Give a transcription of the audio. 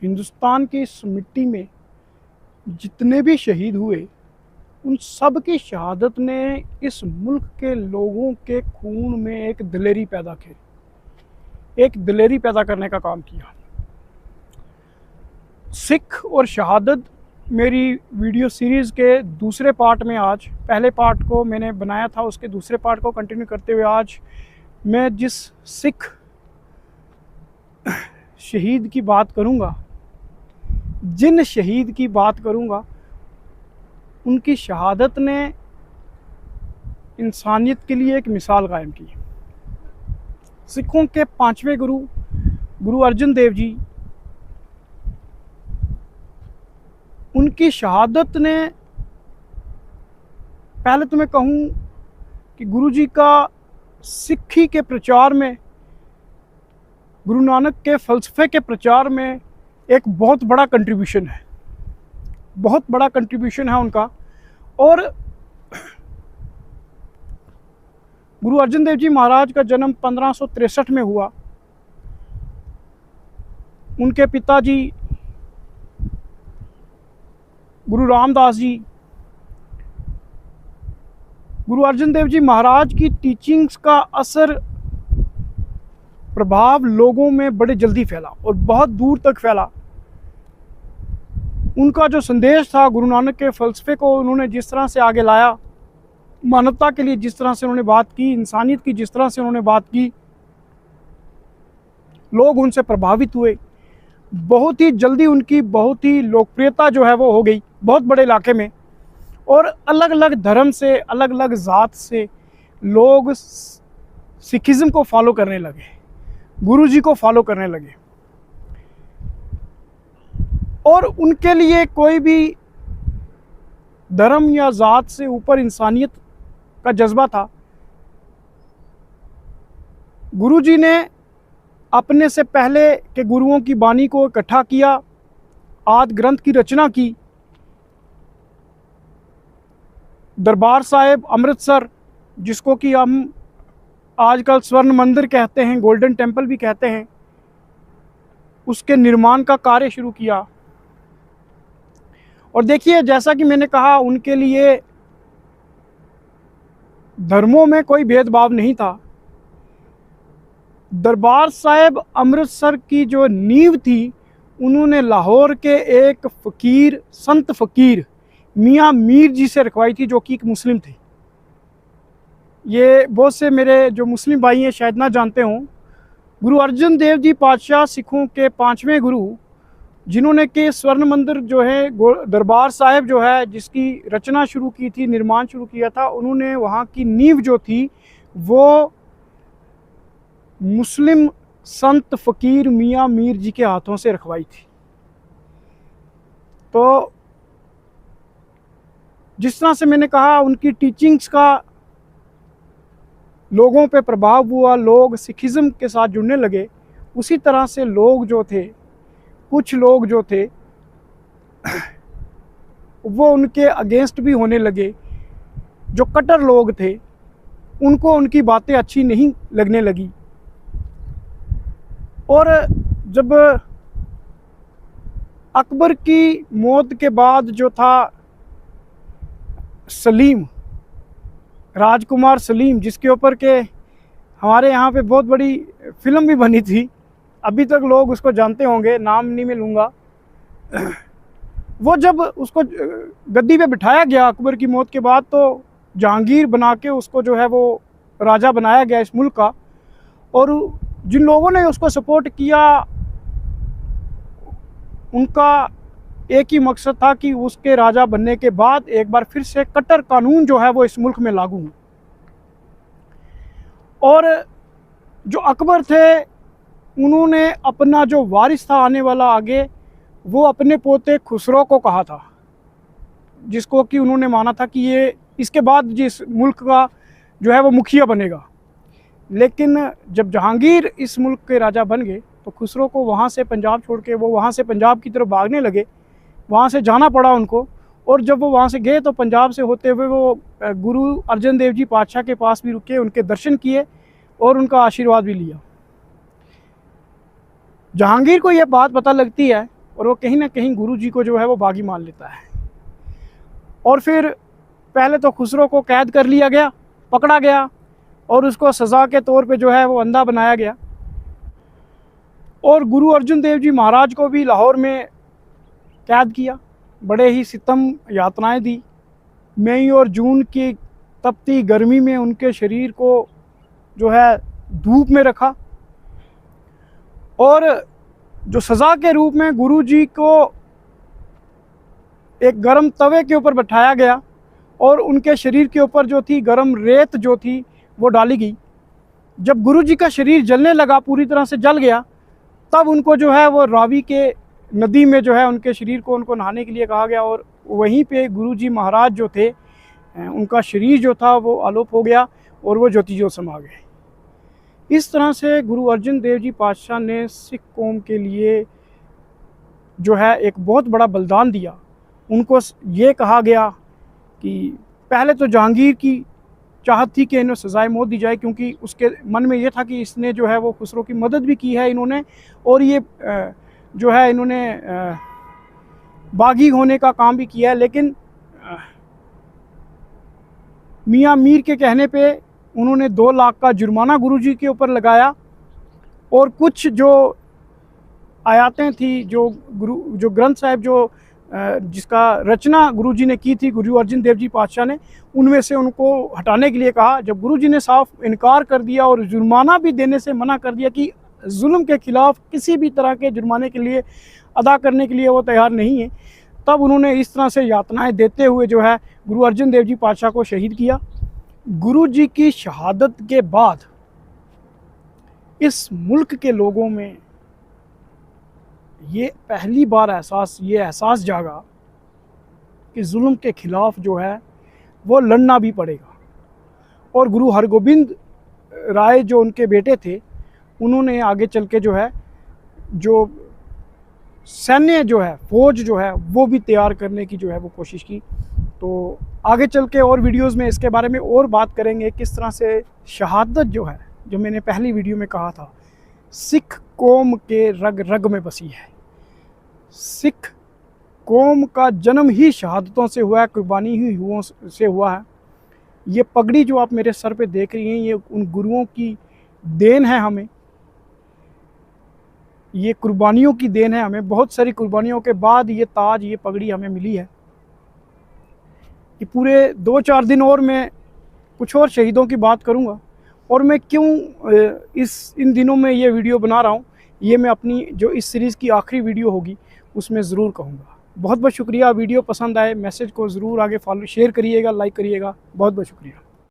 हिंदुस्तान की इस मिट्टी में जितने भी शहीद हुए, उन सब की शहादत ने इस मुल्क के लोगों के खून में एक दिलेरी पैदा की, एक दिलेरी पैदा करने का काम किया। सिख और शहादत मेरी वीडियो सीरीज़ के दूसरे पार्ट में, आज पहले पार्ट को मैंने बनाया था, उसके दूसरे पार्ट को कंटिन्यू करते हुए आज मैं जिस सिख शहीद की बात करूंगा, जिन शहीद की बात करूंगा, उनकी शहादत ने इंसानियत के लिए एक मिसाल कायम की। सिखों के पांचवें गुरु गुरु अर्जन देव जी, उनकी शहादत ने, पहले तो मैं कहूँ कि गुरु जी का सिक्खी के प्रचार में, गुरु नानक के फ़लसफ़े के प्रचार में एक बहुत बड़ा कंट्रीब्यूशन है, बहुत बड़ा कंट्रीब्यूशन है उनका। और गुरु अर्जन देव जी महाराज का जन्म 1563 में हुआ। उनके पिताजी गुरु रामदास जी, गुरु अर्जन देव जी महाराज की टीचिंग्स का असर, प्रभाव लोगों में बड़े जल्दी फैला और बहुत दूर तक फैला। उनका जो संदेश था, गुरु नानक के फ़लसफ़े को उन्होंने जिस तरह से आगे लाया, मानवता के लिए जिस तरह से उन्होंने बात की, इंसानियत की जिस तरह से उन्होंने बात की, लोग उनसे प्रभावित हुए। बहुत ही जल्दी उनकी बहुत ही लोकप्रियता जो है वो हो गई बहुत बड़े इलाके में, और अलग अलग धर्म से, अलग अलग ज़ात से लोग सिखिज़्म को फॉलो करने लगे, गुरु जी को फॉलो करने लगे। और उनके लिए कोई भी धर्म या ज़ात से ऊपर इंसानियत का जज्बा था। गुरु जी ने अपने से पहले के गुरुओं की बानी को इकट्ठा किया, आदि ग्रंथ की रचना की। दरबार साहिब अमृतसर, जिसको कि हम आजकल स्वर्ण मंदिर कहते हैं, गोल्डन टेम्पल भी कहते हैं, उसके निर्माण का कार्य शुरू किया। और देखिए, जैसा कि मैंने कहा, उनके लिए धर्मों में कोई भेदभाव नहीं था। दरबार साहिब अमृतसर की जो नींव थी, उन्होंने लाहौर के एक फ़कीर, संत फ़कीर मियाँ मीर जी से रखवाई थी, जो कि एक मुस्लिम थे। ये बहुत से मेरे जो मुस्लिम भाई हैं शायद ना जानते हों। गुरु अर्जन देव जी पातशाह सिखों के पांचवें गुरु, जिन्होंने कि स्वर्ण मंदिर जो है, दरबार साहिब जो है, जिसकी रचना शुरू की थी, निर्माण शुरू किया था, उन्होंने वहाँ की नींव जो थी वो मुस्लिम संत फ़कीर मियाँ मीर जी के हाथों से रखवाई थी। तो जिस तरह से मैंने कहा, उनकी टीचिंग्स का लोगों पे प्रभाव हुआ, लोग सिखिज़्म के साथ जुड़ने लगे। उसी तरह से लोग जो थे, कुछ लोग जो थे वो उनके अगेंस्ट भी होने लगे। जो कट्टर लोग थे, उनको उनकी बातें अच्छी नहीं लगने लगी। और जब अकबर की मौत के बाद जो था सलीम, राजकुमार सलीम, जिसके ऊपर के हमारे यहाँ पे बहुत बड़ी फिल्म भी बनी थी, अभी तक लोग उसको जानते होंगे, नाम नहीं मैं लूँगा। वो जब उसको गद्दी पे बिठाया गया अकबर की मौत के बाद, तो जहांगीर बना के उसको जो है वो राजा बनाया गया इस मुल्क का। और जिन लोगों ने उसको सपोर्ट किया, उनका एक ही मकसद था कि उसके राजा बनने के बाद एक बार फिर से कट्टर कानून जो है वो इस मुल्क में लागू हो। और जो अकबर थे, उन्होंने अपना जो वारिस था आने वाला आगे, वो अपने पोते खुसरो को कहा था, जिसको कि उन्होंने माना था कि ये इसके बाद जिस मुल्क का जो है वो मुखिया बनेगा। लेकिन जब जहांगीर इस मुल्क के राजा बन गए, तो खुसरो को वहाँ से पंजाब छोड़ के वो वहाँ से पंजाब की तरफ भागने लगे, वहाँ से जाना पड़ा उनको। और जब वो वहाँ से गए तो पंजाब से होते हुए वो गुरु अर्जन देव जी पातशाह के पास भी रुके, उनके दर्शन किए और उनका आशीर्वाद भी लिया। जहांगीर को यह बात पता लगती है और वो कहीं ना कहीं गुरु जी को जो है वो बागी मान लेता है। और फिर पहले तो खुसरो को कैद कर लिया गया, पकड़ा गया और उसको सज़ा के तौर पे जो है वो अंधा बनाया गया। और गुरु अर्जुन देव जी महाराज को भी लाहौर में कैद किया, बड़े ही सितम यातनाएं दी। मई और जून की तपती गर्मी में उनके शरीर को जो है धूप में रखा और जो सज़ा के रूप में गुरु जी को एक गर्म तवे के ऊपर बैठाया गया और उनके शरीर के ऊपर जो थी गर्म रेत जो थी वो डाली गई। जब गुरु जी का शरीर जलने लगा, पूरी तरह से जल गया, तब उनको जो है वो रावी के नदी में जो है उनके शरीर को उनको नहाने के लिए कहा गया और वहीं पे गुरु जी महाराज जो थे उनका शरीर जो था वो आलोप हो गया और वो ज्योति ज्योत समा गए। इस तरह से गुरु अर्जुन देव जी पातशाह ने सिख कौम के लिए जो है एक बहुत बड़ा बलिदान दिया। उनको ये कहा गया कि पहले तो जहांगीर की चाहत थी कि इन्हें सज़ाए मौत दी जाए, क्योंकि उसके मन में ये था कि इसने जो है वो खुसरो की मदद भी की है इन्होंने, और ये जो है इन्होंने बागी होने का काम भी किया है। लेकिन मियाँ मीर के कहने पे उन्होंने 2 लाख का जुर्माना गुरुजी के ऊपर लगाया और कुछ जो आयातें थी, जो ग्रंथ साहिब जो जिसका रचना गुरुजी ने की थी गुरु अर्जुन देव जी पातशाह ने, उनमें से उनको हटाने के लिए कहा। जब गुरुजी ने साफ इनकार कर दिया और जुर्माना भी देने से मना कर दिया कि जुल्म के ख़िलाफ़ किसी भी तरह के जुर्माने के लिए अदा करने के लिए वो तैयार नहीं है, तब उन्होंने इस तरह से यातनाएं देते हुए जो है गुरु अर्जुन देव जी पातशाह को शहीद किया। गुरु जी की शहादत के बाद इस मुल्क के लोगों में ये पहली बार एहसास जागा कि जुल्म के ख़िलाफ़ जो है वो लड़ना भी पड़ेगा। और गुरु हरगोबिंद राय जो उनके बेटे थे, उन्होंने आगे चल के जो है जो सैन्य जो है फौज जो है वो भी तैयार करने की जो है वो कोशिश की। तो आगे चल के और वीडियोस में इसके बारे में और बात करेंगे, किस तरह से शहादत जो है, जो मैंने पहली वीडियो में कहा था, सिख कौम के रग रग में बसी है। सिख कौम का जन्म ही शहादतों से हुआ है, कुर्बानी ही हुओं से हुआ है। ये पगड़ी जो आप मेरे सर पे देख रही हैं, ये उन गुरुओं की देन है हमें, ये कुर्बानियों की देन है हमें। बहुत सारी कुर्बानियों के बाद ये ताज, ये पगड़ी हमें मिली है। ये पूरे 2-4 दिन और मैं कुछ और शहीदों की बात करूंगा, और मैं क्यों इन दिनों में ये वीडियो बना रहा हूँ, ये मैं अपनी जो इस सीरीज़ की आखिरी वीडियो होगी उसमें ज़रूर कहूँगा। बहुत बहुत शुक्रिया। वीडियो पसंद आए मैसेज को ज़रूर आगे शेयर करिएगा, लाइक करिएगा। बहुत बहुत शुक्रिया।